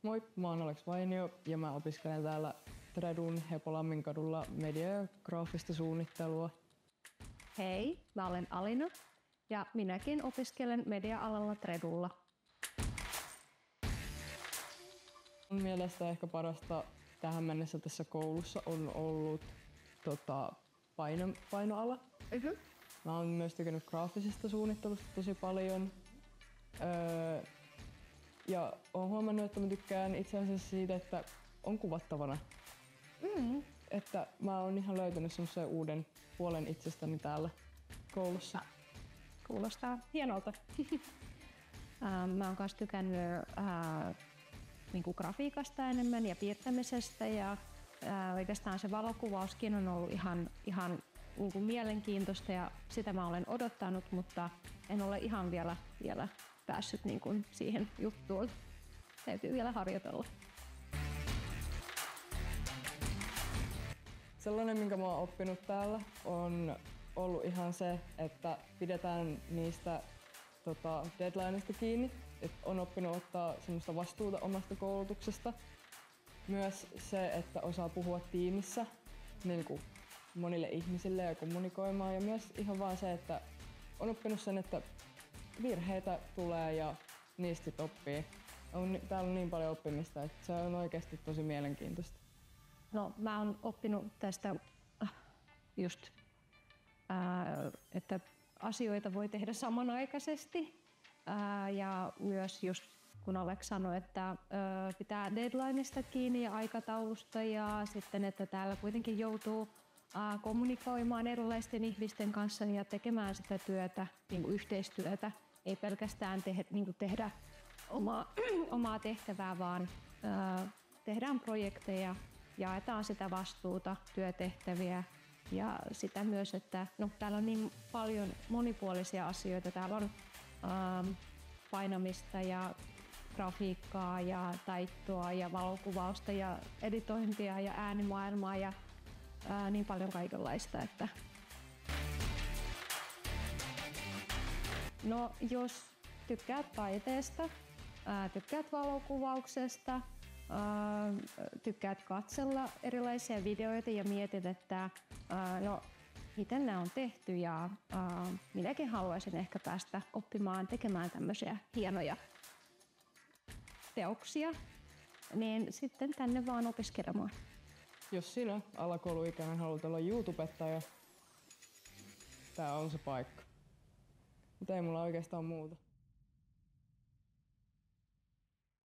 Moi, mä oon Alex Vainio ja mä opiskelen täällä Tredun Hepolamminkadulla media- ja graafista suunnittelua. Hei, mä olen Alina ja minäkin opiskelen media-alalla Tredulla. Mun mielestä ehkä parasta tähän mennessä tässä koulussa on ollut painoala. Mä oon myös tykännyt graafisesta suunnittelusta tosi paljon. Ja oon huomannut, että mä tykkään itse asiassa siitä, että on kuvattavana. Että mä oon ihan löytänyt semmoisen uuden puolen itsestäni täällä koulussa. Kuulostaa hienolta. Mä oon myös tykännyt niinku grafiikasta enemmän ja piirtämisestä ja oikeastaan se valokuvauskin on ollut ihan mielenkiintoista ja sitä mä olen odottanut, mutta en ole ihan vielä päässyt niinku siihen juttuun. Täytyy vielä harjoitella. Sellainen, minkä mä oon oppinut täällä, on ollut ihan se, että pidetään niistä deadlineista kiinni. Et on oppinut ottaa semmoista vastuuta omasta koulutuksesta. Myös se, että osaa puhua tiimissä niin kuin monille ihmisille ja kommunikoimaan. Ja myös ihan vaan se, että on oppinut sen, että virheitä tulee ja niistä oppii. Täällä on niin paljon oppimista, että se on oikeasti tosi mielenkiintoista. No, mä oon oppinut tästä just, että asioita voi tehdä samanaikaisesti ja myös just kun Alex sanoi, että pitää deadlineista kiinni ja aikataulusta ja sitten, että täällä kuitenkin joutuu kommunikoimaan erilaisten ihmisten kanssa ja tekemään sitä työtä, niin kuin yhteistyötä, ei pelkästään tehdä omaa tehtävää, vaan tehdään projekteja, jaetaan sitä vastuuta, työtehtäviä ja sitä myös, että täällä on niin paljon monipuolisia asioita. Täällä on painamista ja grafiikkaa ja taittoa ja valokuvausta ja editointia ja äänimaailmaa ja niin paljon kaikenlaista. Että no, jos tykkäät taiteesta, tykkäät valokuvauksesta, tykkäät katsella erilaisia videoita ja mietit, että miten nämä on tehty ja minäkin haluaisin ehkä päästä oppimaan tekemään tämmöisiä hienoja teoksia, niin sitten tänne vaan opiskelemaan. Jos sinä alakouluikäinen haluat olla YouTubettaja, tää on se paikka. Mutta ei mulla oikeastaan muuta.